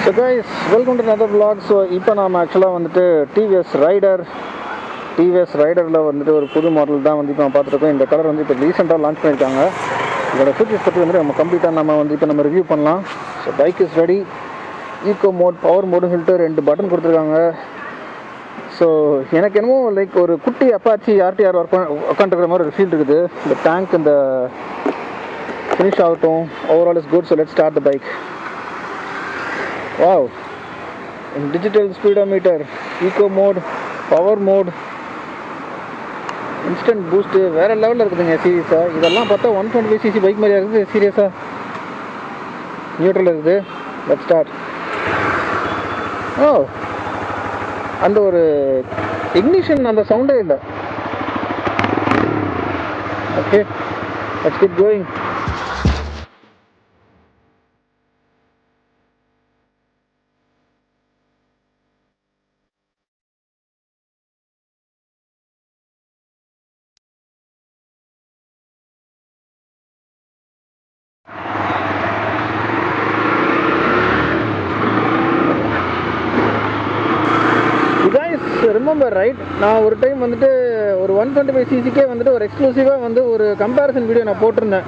So guys, welcome to another vlog. So இப்போ நாம ஆக்சுவலாக வந்துட்டு டிவிஎஸ் ரைடரில் வந்துட்டு ஒரு புது மாடல் தான் வந்து இப்போ நம்ம பார்த்துருக்கோம். இந்த கலர் வந்து இப்போ ரீசெண்டாக லான்ச் பண்ணியிருக்காங்க. இதோட ஃபீச்சர்ஸ் பற்றி வந்து நம்ம கம்ப்ளீட்டாக நம்ம ரிவ்யூ பண்ணலாம். So bike is ready. Eco mode, power மோடுன்னு சொல்லிட்டு 2 பட்டன் கொடுத்துருக்காங்க. ஸோ எனக்கு என்னமோ லைக் ஒரு குட்டி அப்பாச்சி ஆர்டிஆர் உட்காந்துருக்கிற மாதிரி ஒரு ஃபீல் இருக்குது. இந்த டேங்க் இந்த ஃபினிஷ் ஆகட்டும், overall is good. So let's start the bike. Wow, digital speedometer, eco mode, power mode, instant boost, வேற லெவலில் இருக்குதுங்க சீரியஸாக. இதெல்லாம் பார்த்தா 125cc பைக் மாதிரியா இருக்குது சீரியஸாக. நியூட்ரல் இருக்குது. Let's start. ஓ, அந்த ஒரு இக்னிஷன் அந்த சவுண்டே இல்லை. Okay, let's keep going. Remember right, நான் ஒரு டைம் வந்துட்டு ஒரு 125cc வந்துட்டு ஒரு எக்ஸ்க்ளூசிவாக வந்து ஒரு கம்பேரிசன் வீடியோ நான் போட்டிருந்தேன்.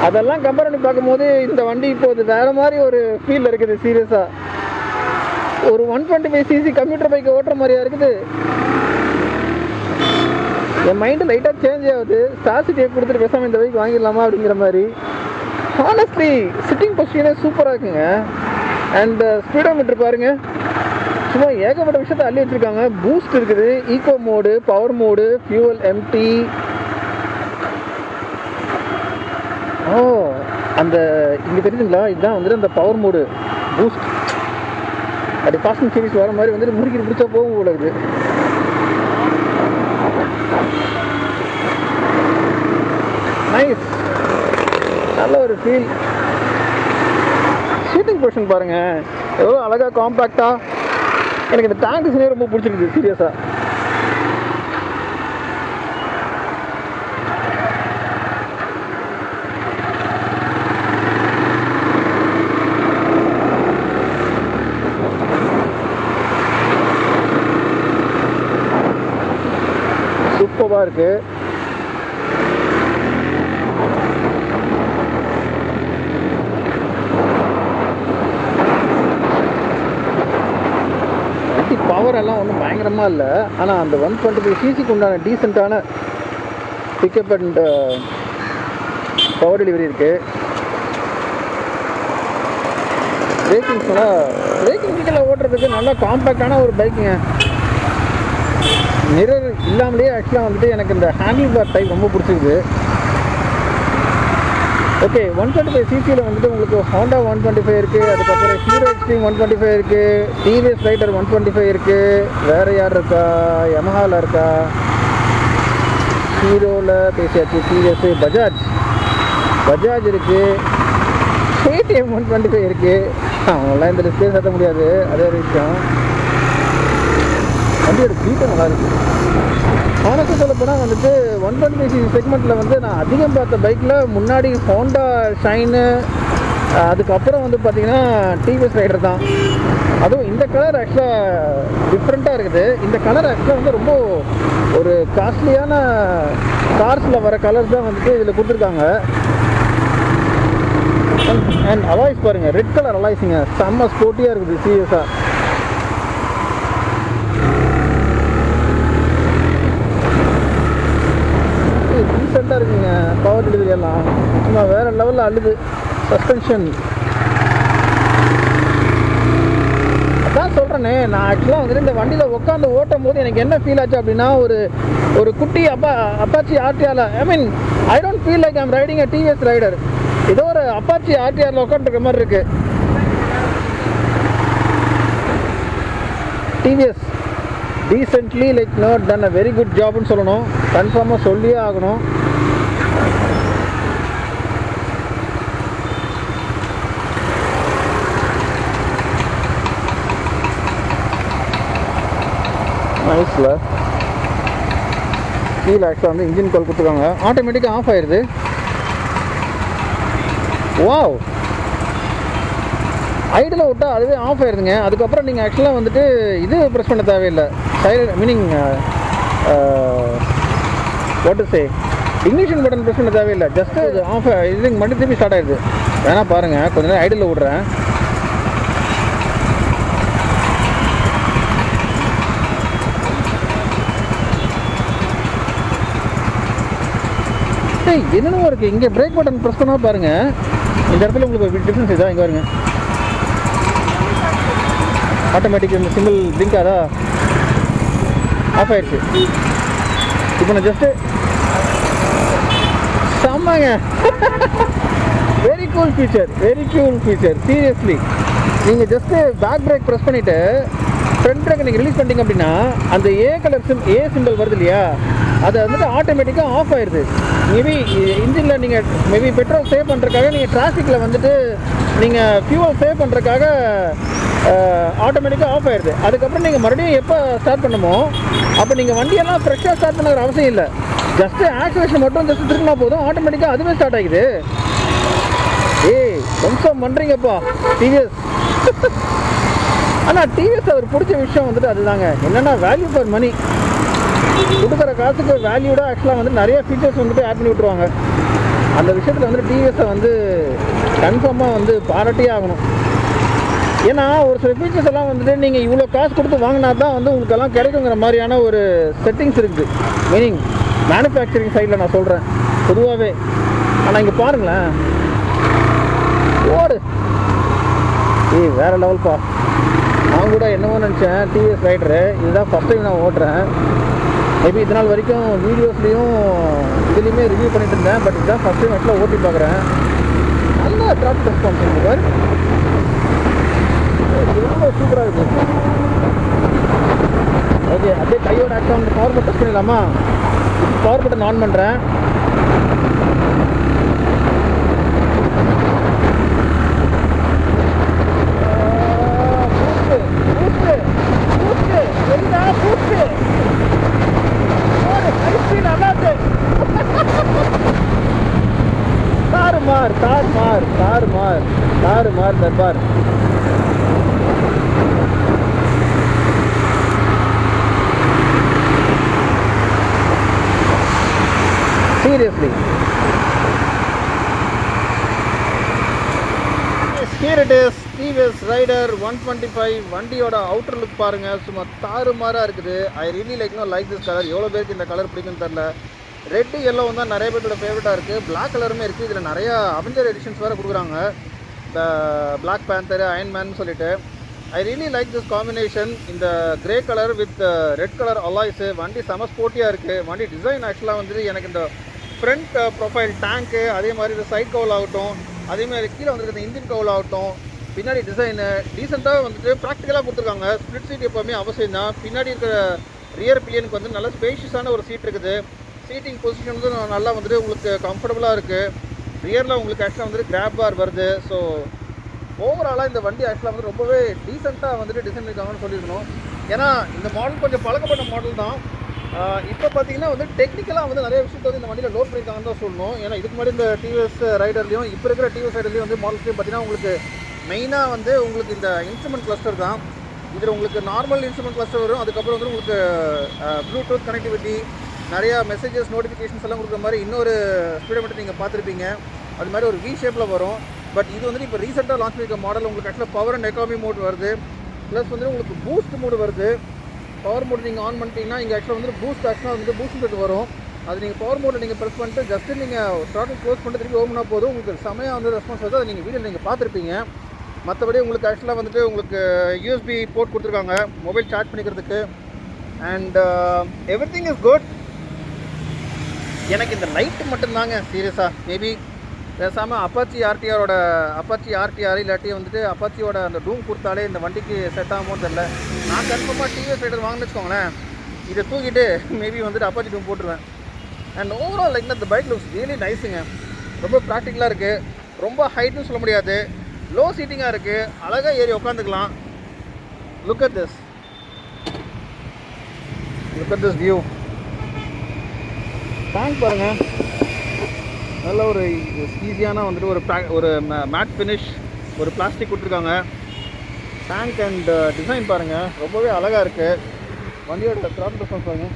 அதெல்லாம் கம்பேர் பண்ணி பார்க்கும்போது இந்த வண்டி இப்போது வேறு மாதிரி ஒரு ஃபீல் இருக்குது சீரியஸாக. ஒரு 125cc கம்ப்யூட்டர் பைக்கை ஓட்டுற மாதிரியா இருக்குது. என் மைண்டு லைட்டாக சேஞ்ச் ஆகுது. ஸ்டார்சிட்டியை கொடுத்துட்டு பேசாமல் இந்த பைக் வாங்கிடலாமா அப்படிங்கிற மாதிரி. ஹானஸ்ட்லி சிட்டிங் பொசிஷனே சூப்பராக இருக்குங்க. அண்ட் ஸ்பீடோமீட்டர் பாருங்கள், சும்மா ஏகப்பட்ட விஷயத்தை அள்ளி வச்சுருக்காங்க. பூஸ்ட் இருக்குது, eco mode, power mode, fuel empty. ஓ, அந்த இங்கே தெரியுதுங்களா, இதுதான் வந்துட்டு அந்த பவர் மோடு பூஸ்ட். அப்படி ஃபாஸ்ட் அண்ட் சீரிஸ் வர மாதிரி வந்துட்டு முறுக்கி பிடிச்சா போகும் போல இருக்குது. நைஸ், நல்ல ஒரு ஃபீல். சீட்டிங் பொசிஷன் பாருங்கள், எவ்வளோ அழகாக காம்பேக்டாக. எனக்கு இந்த டேங்க் டிசைனே ரொம்ப பிடிச்சிருக்கு சீரியஸாக. சூப்பராக இருக்கு. பவர் எல்லாம் ஒன்றும் பயங்கரமாக இல்லை, ஆனால் அந்த 125cc உண்டான டீசெண்டான பிக்கப் அண்ட் பவர் டெலிவரி இருக்குது. பிரேக்கிங் கீழே ஓட்டுறதுக்கு நல்லா காம்பேக்டான ஒரு பைக்குங்க. மிரர் இல்லாமலே ஆக்சுவலாக வந்துட்டு எனக்கு இந்த ஹேண்டில் பார் டைப் ரொம்ப பிடிச்சிருக்கு. ஓகே, 125cc வந்துட்டு உங்களுக்கு ஹோண்டா 125 இருக்குது, அதுக்கப்புறம் ஹீரோ எக்ஸ்ட்ரீம் 125 இருக்குது, டிவிஎஸ் ரைடர் 125 இருக்குது. வேறு யார் இருக்கா? யமஹாவில் இருக்கா? ஹீரோவில் பேசியாச்சு, டிவிஎஸ், பஜாஜ் இருக்குது, KTM 125 இருக்குது. அவங்களாம் இந்த லிஸ்ட்லேயே சேர்த்த முடியாது, அதே ஒரு விஷயம். வண்டியோட பீட்டும் நல்லா இருக்குது. ஆனஸ்டாக சொல்ல போனால் வந்துட்டு 125cc செக்மெண்ட்டில் வந்து நான் அதிகம் பார்த்த பைக்கில் முன்னாடி ஹோண்டா ஷைனு, அதுக்கப்புறம் வந்து பார்த்திங்கன்னா டிவிஎஸ் ரைடர் தான். அதுவும் இந்த கலர் ஆக்சுவலாக டிஃப்ரெண்ட்டாக இருக்குது. இந்த கலர் ஆக்சுவலாக வந்து ரொம்ப ஒரு காஸ்ட்லியான கார்ஸில் வர கலர்ஸ் தான் வந்துட்டு இதில் கொடுத்துருக்காங்க. அண்ட் அலாய்ஸ் பாருங்கள், ரெட் கலர் அலாய்ஸுங்க, செம்ம ஸ்போர்ட்டியாக இருக்குது சீரியஸாக. டீசெண்டாக இருக்குங்க பவர் டெலிவரி எல்லாம். சும்மா வேறு லெவலில் அள்ளுது. சஸ்பென்ஷன் அதான் சொல்கிறேனே, நான் ஆக்சுவலாக வந்துட்டு இந்த வண்டியில் உட்காந்து ஓட்டும் போது எனக்கு என்ன ஃபீல் ஆச்சு அப்படின்னா, ஒரு குட்டி அப்பாச்சி ஆர்டிஆரில், I don't feel like I'm riding a TVS Raider. ஏதோ ஒரு அப்பாச்சி ஆர்டிஆரில் உட்காந்துருக்க மாதிரி இருக்குது. TVS decently like not done a very good ஜாப்னு சொல்லணும், கன்ஃபார்மாக சொல்லியே ஆகணும். நைஸில் கீழே ஆக்சுவலாக வந்து இன்ஜின் கால் கொடுத்துருக்காங்க, ஆட்டோமேட்டிக்காக ஆஃப் ஆயிடுது. வாவ், ஐடில் விட்டால் அதுவே ஆஃப் ஆயிருதுங்க. அதுக்கப்புறம் நீங்கள் ஆக்சுவலாக வந்துட்டு இது ப்ரெஸ் பண்ண தேவையில்லை. Silent meaning what to say, ignition button press பண்ண தேவையில்லை. ஜஸ்ட்டு ஆஃப் இது மட்டும் திருப்பி ஸ்டார்ட் ஆயிடுது. வேணா பாருங்கள், கொஞ்ச நேரம் ஐடில் விட்றேன். என்னென்னமோ இருக்குது. இங்கே பிரேக் பட்டன் ப்ரெஸ் பண்ணால் பாருங்கள், இந்த இடத்துல உங்களுக்கு டிஃப்ரென்ஸ் இதா. இங்கே பாருங்க, ஆட்டோமேட்டிக் இந்த சிம்பிள் பிளிங்க் அதா ஆஃப் ஆயிடுச்சு. இப்போ நான் ஜஸ்ட்டு செம்மாங்க. Very cool feature, very cool feature seriously. நீங்கள் ஜஸ்ட்டு பேக் பிரேக் ப்ரெஸ் பண்ணிவிட்டு ஃப்ரண்ட் பிரேக்கை நீங்கள் ரிலீஸ் பண்ணிட்டீங்க அப்படின்னா அந்த ஏ சிம்பிள் வருது இல்லையா, அது வந்துட்டு ஆட்டோமேட்டிக்காக ஆஃப் ஆயிடுது. மேபி இன்ஜினில் நீங்கள் மேபி பெட்ரோல் சேவ் பண்ணுறதுக்காக, நீங்கள் டிராஃபிக்கில் வந்துட்டு நீங்கள் ஃபியூவல் சேவ் பண்ணுறதுக்காக ஆட்டோமேட்டிக்காக ஆஃப் ஆயிடுது. அதுக்கப்புறம் நீங்கள் மறுபடியும் எப்போ ஸ்டார்ட் பண்ணுமோ அப்போ நீங்கள் வண்டியெல்லாம் ஃப்ரெஷ்ஷாக ஸ்டார்ட் பண்ணுற அவசியம் இல்லை. ஜஸ்ட்டு ஆக்சிலேஷன் மட்டும் ஜஸ்ட் திரும்பினா போதும், ஆட்டோமேட்டிக்காக அதுவே ஸ்டார்ட் ஆகிடுது. ஏய் கொஞ்சம் பண்ணுறீங்கப்பா டிவிஎஸ். ஆனால் டிவிஎஸ் அவர் பிடிச்ச விஷயம் வந்துட்டு அதுதாங்க, என்னென்னா வேல்யூ ஃபார் மணி. கொடுக்குற காசுக்கு வேல்யூடாக ஆக்சுவலாக வந்து நிறைய ஃபீச்சர்ஸ் வந்துட்டு ஆட் பண்ணி விட்ருவாங்க. அந்த விஷயத்தில் வந்துட்டு டிவிஎஸை வந்து கன்ஃபார்மாக வந்து பாராட்டியே ஆகணும். ஏன்னா ஒரு சில ஃபீச்சர்ஸ் எல்லாம் வந்துட்டு நீங்கள் இவ்வளோ காசு கொடுத்து வாங்கினா தான் வந்து உங்களுக்கெல்லாம் கிடைக்குங்கிற மாதிரியான ஒரு செட்டிங்ஸ் இருக்குது. மீனிங் மேனுஃபேக்சரிங் சைடில் நான் சொல்கிறேன் பொதுவாகவே. ஆனால் இங்கே பாருங்களேன், ஓடு வேறு லெவல்ப்பா. நான் கூட என்னவோ நினச்சேன் டிவிஎஸ் ரைடரு, இதுதான் ஃபஸ்ட் டைம் நான் ஓட்டுறேன். மேபி இது நாள் வரைக்கும் வீடியோஸ்லேயும் இதுலேயுமே ரிவ்யூ பண்ணிட்டு இருந்தேன். பட் இதுதான் ஃபஸ்ட் டைம் ஆக்சுவலாக ஓட்டி பார்க்குறேன். நல்ல டிராஃபிக் ரெஸ்பான்ஸ் இருக்குது சார், எவ்வளோ சூப்பராக இருக்குது. ஓகே, அப்படியே கையோட ஆக்சுவலாக வந்து பவர் பட்டன் பண்ணிடலாமா? பவர் பட்டன் ஆன் பண்ணுறேன். தாறுமாறு Darbar. Seriously here it is, TVS Raider 125. வண்டியோட அவுட்டர் லுக் பாருங்கள், சும்மா தாறுமாறாக இருக்குது. ஐ ரியலி லைக் திஸ் கலர். எவ்வளோ பேருக்கு இந்த கலர் பிடிக்குன்னு தெரில. ரெட்டு எல்லோ தான் நிறைய பேரோட ஃபேவரட்டாக இருக்குது. பிளாக் கலருமே இருக்குது. இதில் நிறையா அவெஞ்சர் எடிஷன்ஸ் வேறு கொடுக்குறாங்க, இந்த பிளாக் பேந்தர், அயன்மேன் சொல்லிட்டு. I really like this combination. இந்த grey colour with red colour அலாய்ஸு. வண்டி செம ஸ்போர்ட்டியாக இருக்குது. வண்டி டிசைன் ஆக்சுவலாக வந்துட்டு எனக்கு இந்த ஃப்ரண்ட் ப்ரொஃபைல் டேங்க்கு, அதே மாதிரி இந்த சைட் கவுல் ஆகட்டும், அதேமாதிரி கீழே வந்துட்டு இந்த இன்ஜின் கவுல் ஆகட்டும், பின்னாடி டிசைனு டீசெண்டாக வந்துட்டு ப்ராக்டிக்கலாக கொடுத்துருக்காங்க. ஸ்ப்ளிட் சீட் எப்போவுமே அவசியம் தான். பின்னாடி இருக்கிற ரியர் பில்லியனுக்கு வந்து நல்ல ஸ்பேஷியஸான ஒரு சீட் இருக்குது. சீட்டிங் பொசிஷன் வந்து நல்லா வந்துட்டு உங்களுக்கு கம்ஃபர்டபுளாக இருக்குது. ரியரில் உங்களுக்கு ஆக்சுவலாக வந்துட்டு கிராப் பார் வருது. ஸோ ஓவராலாக இந்த வண்டி ஆக்சுவலாக வந்து ரொம்பவே டீசெண்டாக வந்துட்டு டிசைன் பண்ணியிருக்காங்கன்னு சொல்லியிருக்கணும். ஏன்னா இந்த மாடல் கொஞ்சம் பழக்கப்பட்ட மாடல் தான். இப்போ பார்த்தீங்கன்னா வந்து டெக்னிக்கலாக வந்து நிறைய விஷயத்தை வந்து இந்த வண்டியில் லோட் பண்ணியிருக்காங்கன்னு தான் சொல்லணும். ஏன்னா இதுக்கு முன்னாடி இந்த டிவிஎஸ் ரைடர்லையும் இப்போ இருக்கிற டிவிஎஸ் ரைடர்லையும் வந்து மாடல்ஸ்லையும் பார்த்தீங்கன்னா உங்களுக்கு மெயினாக வந்து உங்களுக்கு இந்த இன்ஸ்ட்ருமெண்ட் கிளஸ்டர் தான். இதில் உங்களுக்கு நார்மல் இன்ஸ்ட்ருமெண்ட் கிளஸ்டர் வரும். அதுக்கப்புறம் வந்து உங்களுக்கு ப்ளூடூத் கனெக்டிவிட்டி, நிறையா மெசேஜஸ், நோட்டிஃபிகேஷன்ஸ் எல்லாம் கொடுக்குற மாதிரி இன்னொரு ஸ்பீடோமீட்டர் நீங்கள் பார்த்துருப்பீங்க. அது மாதிரி ஒரு வி ஷேப்பில் வரும். பட் இது வந்துட்டு இப்போ ரீசெண்டாக லான்ச் பண்ணியிருக்க மாடல் உங்களுக்கு ஆக்சுவலாக பவர் அண்ட் எக்கானமி மோட் வருது. ப்ளஸ் வந்து உங்களுக்கு பூஸ்ட் மோடு வருது. பவர் மோட் நீங்கள் ஆன் பண்ணிட்டீங்கன்னா இங்கே ஆக்சுவலாக வந்து பூஸ்ட் ஆக்சுவலாக வந்து பூஸ்ட் வரும். அது நீங்கள் பவர் மோட்டில் நீங்கள் ப்ரெஸ் பண்ணிட்டு ஜஸ்ட்டு நீங்கள் ஸ்டார்டிங் க்ளோஸ் பண்ணிட்டு திருப்பி ஓப்பனா போதும். உங்களுக்கு செமையாக வந்து ரெஸ்பான்ஸ் வருது. அதை நீங்கள் வீடியோ நீங்கள் பார்த்துருப்பீங்க. மற்றபடி உங்களுக்கு ஆக்சுவலாக வந்துட்டு உங்களுக்கு யூஎஸ்பி போர்ட் கொடுத்துருக்காங்க மொபைல் சார்ஜ் பண்ணிக்கிறதுக்கு. And everything is good. எனக்கு இந்த லைட்டு மட்டும்தாங்க சீரியஸாக மேபி பேசாமல் அப்பாச்சி ஆர்டிஆர் இல்லாட்டி வந்துட்டு அப்பாச்சியோட அந்த டூம் கொடுத்தாலே இந்த வண்டிக்கு செட் ஆகுமோன்னு தெரில. நான் கன்ஃபார்மாக டிவிஎஸ் ரைடர் வாங்கினு வச்சுக்கோங்களேன், இதை தூக்கிட்டு மேபி வந்துட்டு அப்பாச்சி டூம் போட்டுருவேன். அண்ட் ஓவரால் லைக் இந்த பைக் லுக்ஸ் ரியலி நைஸுங்க. ரொம்ப ப்ராக்டிக்கலாக இருக்குது. ரொம்ப ஹைட்னு சொல்ல முடியாது, லோ சீட்டிங்காக இருக்குது. அழகாக ஏறி உட்காந்துக்கலாம். Look at this view. Tank பாருங்கள், நல்ல ஒரு ஈஸியான வந்துட்டு ஒரு மேட் ஃபினிஷ், ஒரு பிளாஸ்டிக் கொடுத்துருக்காங்க. டேங்க் அண்ட் டிசைன் பாருங்கள், ரொம்பவே அழகாக இருக்குது. வண்டியோட த்ராட்டில் ரெஸ்பான்ஸ் பாருங்கள்.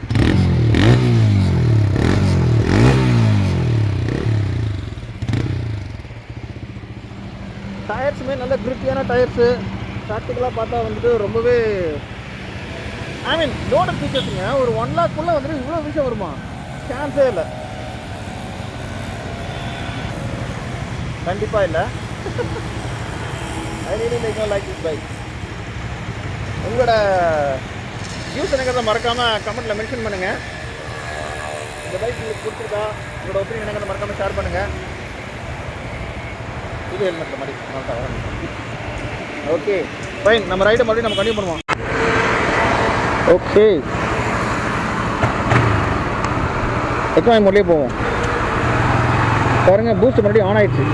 டயர்ஸுமே நல்ல கிரிப்பியான டயர்ஸு. ப்ராக்டிக்கலாக பார்த்தா வந்துட்டு ரொம்பவே ஐ மீன் லோடட் ஃபீச்சர்ஸுங்க. ஒரு 1 lakhக்குள்ளே வந்துட்டு இவ்வளோ விஷயம் வருமா? சான்ஸே இல்லை, கண்டிப்பாக இல்லை. ஐ ரியலி லைக் திஸ் பைக். உங்களோட வியூஸ் எனக்கிறத மறக்காமல் கமெண்ட்டில் மென்ஷன் பண்ணுங்கள். இந்த பைக் உங்களுக்கு பிடிச்சிருக்கா, உங்களோட ஒப்பீனியன் எனக்கிறத மறக்காமல் ஷேர் பண்ணுங்கள். இது ஹெல்மெட்டில் மாதிரி ஓகே ஃபைன். நம்ம ரைடை மறுபடியும் நம்ம கண்டினியூ பண்ணுவோம். ஓகே, எக்கனாமி மோட்லேயே போவோம். பாருங்கள், பூஸ்ட் மறுபடியும் ஆன் ஆயிடுச்சு.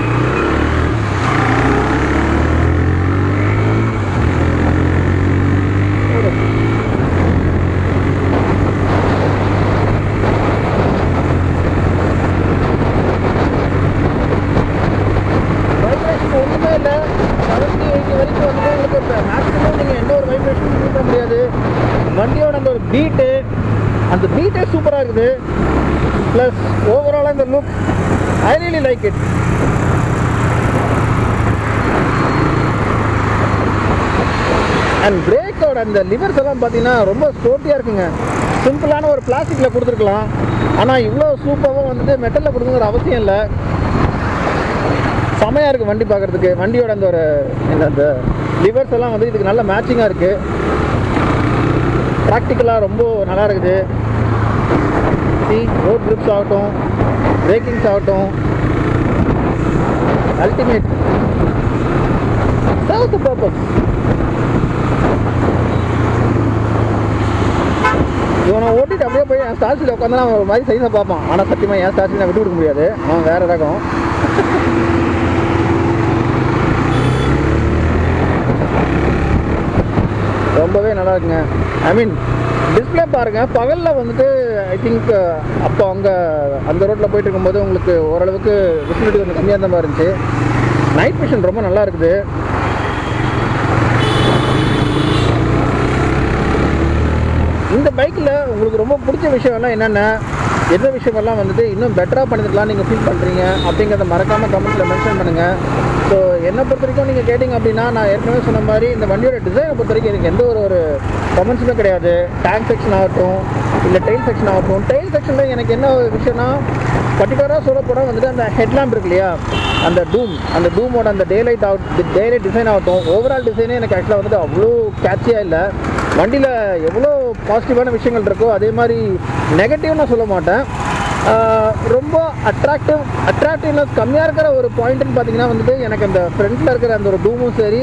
ஒன்றுமே இல்லை. 70-80 வரைக்கும் வந்து உங்களுக்கு மேக்ஸிமம் நீங்கள் எந்த ஒரு வைப்ரேஷனும் ஃபீல் பண்ண முடியாது. வண்டியோட அந்த ஒரு பீட்டே சூப்பராக இருக்குது. ப்ளஸ் ஓவராலாக இந்த look I really like it. And பிரேக்கோட அந்த லிவர்ஸ் எல்லாம் பார்த்தீங்கன்னா ரொம்ப ஸ்போர்ட்டியாக இருக்குங்க. சிம்பிளான ஒரு பிளாஸ்டிக்கில் கொடுத்துருக்கலாம், ஆனால் இவ்வளோ சூப்பராக வந்துட்டு மெட்டலில் கொடுக்குங்கிற அவசியம் இல்லை. செமையாக இருக்குது வண்டி பார்க்குறதுக்கு. வண்டியோட அந்த ஒரு அந்த லிவர்ஸ் எல்லாம் வந்து இதுக்கு நல்ல மேட்சிங்காக இருக்குது. ப்ராக்டிக்கலாக ரொம்ப நல்லா இருக்குது. ரோட் ட்ரிப்ஸ் ஆகட்டும், பிரேக்கிங்ஸ் ஆகட்டும், அல்டிமேட். Serves the purpose. இவனை ஓட்டிட்டு அப்படியே போய் என் ஸ்டார்ச்சில் உட்காந்து அவன் ஒரு மாதிரி சைஸாக பார்ப்பான். ஆனால் சத்தியமாக என் ஸ்டார்ச்சில் நான் விட்டு கொடுக்க முடியாது. அவன் வேறு ரகம். ரொம்பவே நல்லா இருக்குங்க. ஐ மீன் டிஸ்பிளே பாருங்கள். பகலில் வந்துட்டு ஐ திங்க் அப்போ அங்கே அந்த ரோட்டில் போயிட்டு இருக்கும்போது உங்களுக்கு ஓரளவுக்கு விசிபிலிட்டி கொஞ்சம் கம்மியாக இருந்த மாதிரி இருந்துச்சு. நைட் விஷன் ரொம்ப நல்லா இருக்குது. இந்த பைக்கில் உங்களுக்கு ரொம்ப பிடிச்ச விஷயம்லாம் என்னென்ன, எந்த விஷயமெல்லாம் வந்துட்டு இன்னும் பெட்டராக பண்ணிருக்கலாம் நீங்கள் ஃபீல் பண்ணுறீங்க அப்படிங்கிறத மறக்காமல் கமெண்ட்ஸில் மென்ஷன் பண்ணுங்கள். ஸோ என்னை பொறுத்த வரைக்கும் நீங்கள் கேட்டிங்க அப்படின்னா, நான் ஏற்கனவே சொன்ன மாதிரி இந்த வண்டியோட டிசைனை பொறுத்த வரைக்கும் எனக்கு எந்த ஒரு கமெண்ட்ஸுமே கிடையாது. டேங்க் செக்ஷன் ஆகட்டும், இல்லை டெயில் செக்ஷன் ஆகட்டும். டெயில் செக்ஷனில் எனக்கு என்ன விஷயம்னா, பர்டிகுலராக சொல்ல போனால் வந்துட்டு அந்த ஹெட்லாம்ப் இருக்கு இல்லையா, அந்த டூமோட அந்த டேலைட் டிசைன் ஆகட்டும், ஓவரால் டிசைனே எனக்கு ஆக்சுவலாக வந்துட்டு அவ்வளோ கேட்சியாக இல்லை. வண்டியில் எவ்வளோ பாசிட்டிவான விஷயங்கள் இருக்கோ அதே மாதிரி நெகட்டிவ்னு நான் சொல்ல மாட்டேன். ரொம்ப அட்ராக்டிவ்னஸ் கம்மியாக இருக்கிற ஒரு பாயிண்ட்டுன்னு பார்த்தீங்கன்னா வந்துட்டு எனக்கு அந்த ஃப்ரண்ட்டில் இருக்கிற அந்த ஒரு டூமும் சரி,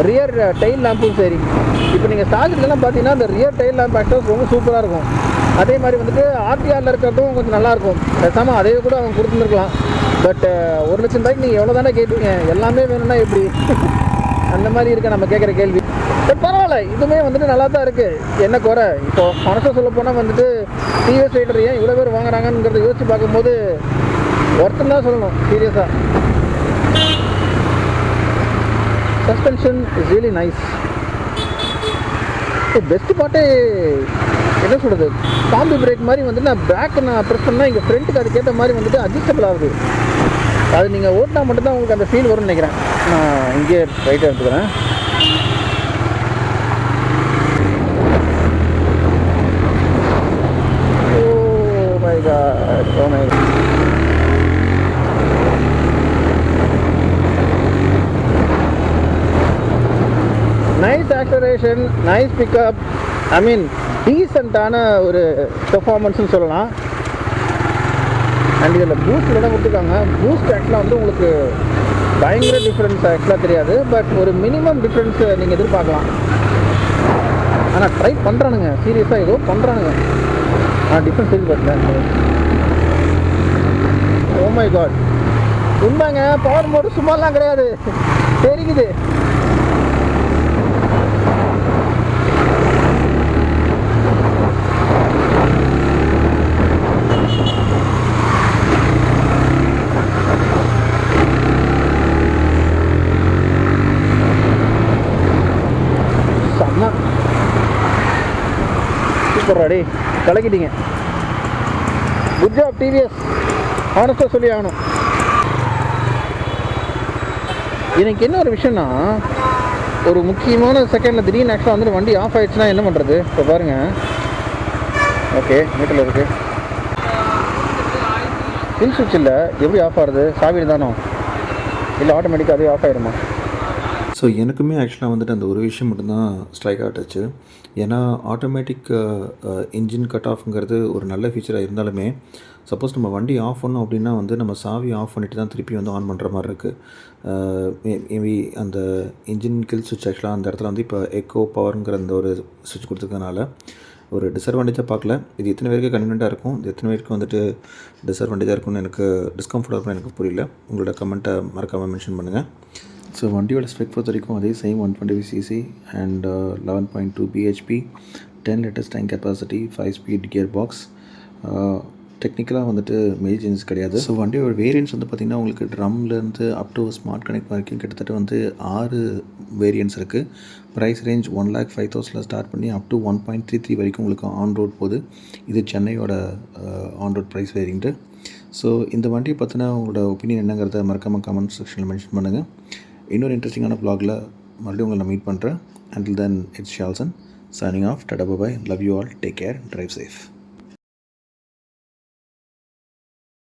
ரியர் டெயில் லேம்பும் சரி. இப்போ நீங்கள் ஸ்டார்ட்லாம் பார்த்தீங்கன்னா அந்த ரியர் டெயில் லேம்ப் ஆக்சுவலாக ரொம்ப சூப்பராக இருக்கும். அதே மாதிரி வந்துட்டு ஆர்டிஆரில் இருக்கிறதும் கொஞ்சம் நல்லாயிருக்கும். பேசாமல் அதே கூட அவங்க கொடுத்துருக்கலாம். பட் 1 லட்சம் ரூபாய்க்கு நீங்கள் எவ்வளோ தானே கேட்பீங்க, எல்லாமே வேணும்னா எப்படி? அந்த மாதிரி இருக்க நம்ம கேட்குற கேள்வி. பட் பரவாயில்ல, இதுவுமே வந்துட்டு நல்லா தான் இருக்குது. என்ன குறை? இப்போ மனசை சொல்ல போனால் வந்துட்டு டிவிஎஸ் ரைடர் ஏன் இவ்வளோ பேர் வாங்குறாங்கங்கிறத யோசிச்சு பார்க்கும்போது ஒருத்தன் தான் சொல்லணும் சீரியஸாக. Suspension is really nice. Best பார்ட்டே என்ன சொல்கிறது, காம்பி பிரேக் மாதிரி வந்துட்டு நான் ப்ரெஸ் பண்ணால் இங்கே ஃப்ரண்ட்டுக்கு அதுக்கேற்ற மாதிரி வந்துட்டு அட்ஜஸ்டபிள் ஆகுது. அது நீங்கள் ஓட்டினா மட்டும்தான் உங்களுக்கு அந்த ஃபீல் வரும்னு நினைக்கிறேன். நான் இங்கே ரைட்டாக எடுத்துக்கிறேன். Oh my god, oh my god. Nice acceleration, nice pickup. I mean டீசெண்டான ஒரு பெர்ஃபார்மன்ஸ்னு சொல்லலாம். அண்ட் இதில் பூஸ்ட் தான் கொடுத்துருக்காங்க. பூஸ்ட் ஆக்சுவலாக வந்து உங்களுக்கு பயங்கர டிஃப்ரென்ஸ் ஆக்சுவலாக தெரியாது, பட் ஒரு மினிமம் டிஃப்ரென்ஸை நீங்கள் எதிர்பார்க்கலாம். ஆனால் ட்ரை பண்ணுறானுங்க, சீரியஸாக ஏதோ பண்ணுறானுங்க. ஆனால் டிஃப்ரென்ஸ் எதிர்பார்க்கல. ஓ மை காட், உண்மைங்க. பவர் மோடு சும்மாலாம் கிடையாது, தெரியுது. சூப்பர் ராடி, கலக்கிட்டீங்க. குட் ஜாப் டிவிஎஸ், ஆனஸ்டாக சொல்லி ஆகணும். எனக்கு என்ன ஒரு விஷயம்னா, ஒரு முக்கியமான செகண்டில் திடீர்னு ஆக்சுவலாக வந்துட்டு வண்டி ஆஃப் ஆகிடுச்சுன்னா என்ன பண்ணுறது? இப்போ பாருங்கள், ஓகே மீட்டரில் இருக்குது, கில் சுவிட்ச் இல்லை, எப்படி ஆஃப் ஆகுது? சாவியில் தானோ இல்லை ஆட்டோமேட்டிக்காக அதே ஆஃப் ஆகிடுமா? ஸோ எனக்குமே ஆக்சுவலாக வந்துட்டு அந்த ஒரு விஷயம் மட்டும்தான் ஸ்ட்ரைக் ஆகிட்டுச்சு. ஏன்னா ஆட்டோமேட்டிக் இன்ஜின் கட் ஆஃப்ங்கிறது ஒரு நல்ல ஃபீச்சராக இருந்தாலுமே, சப்போஸ் நம்ம வண்டி ஆஃப் பண்ணோம் அப்படின்னா வந்து நம்ம சாவி ஆஃப் பண்ணிவிட்டு தான் திருப்பி வந்து ஆன் பண்ணுற மாதிரி இருக்குது. மேபி அந்த இன்ஜின் கில் சுவிட்ச் ஆக்சுவலாக அந்த இடத்துல வந்து இப்போ எக்கோ பவருங்கிற அந்த ஒரு சுவிட்ச் கொடுத்துருக்கனால ஒரு டிஸ்அட்வான்டேஜாக பார்க்கல. இது எத்தனை பேருக்கு கன்வீனியண்ட்டாக இருக்கும், இது எத்தனை பேருக்கு வந்துட்டு டிஸ்அட்வான்டேஜாக இருக்கும்னு எனக்கு டிஸ்கம்ஃபர்டாக இருக்கும்னு எனக்கு புரியல. உங்களோட கமெண்ட்டை மறக்காமல் மென்ஷன் பண்ணுங்கள். ஸோ வண்டியோட ஸ்பெக் பொறுத்த வரைக்கும் அதே same 125cc and 11.2 bhp, 10 litres tank capacity, 5 speed gear box. டெக்னிக்கலாக வந்துட்டு மேஜர் சேஞ்சஸ் கிடையாது. ஸோ வண்டியோட வேரியன்ட்ஸ் வந்து பார்த்திங்கன்னா உங்களுக்கு ட்ரம்லேருந்து அப் டு ஸ்மார்ட் கனெக்ட் வரைக்கும் கிட்டத்தட்ட வந்து 6 வேரியன்ட்ஸ் இருக்குது. ப்ரைஸ் ரேஞ்ச் 1,05,000 ஸ்டார்ட் பண்ணி அப் டு 1.33 வரைக்கும் உங்களுக்கு ஆன் ரோட் போகுது. இது சென்னையோட on road price variant. So இந்த வண்டியை பற்றின உங்களோட ஒப்பீனியன் என்னங்கிறத மறக்காமல் கமெண்ட் செக்ஷனில் மென்ஷன் பண்ணுங்கள். இன்னொரு இன்ட்ரெஸ்டிங்கான வ்ளாகில் மறுபடியும் உங்களை நான் மீட் பண்ணுறேன். Until then, it's Shalson signing off. Tata bye bye. Love you all. Take care. Drive safe.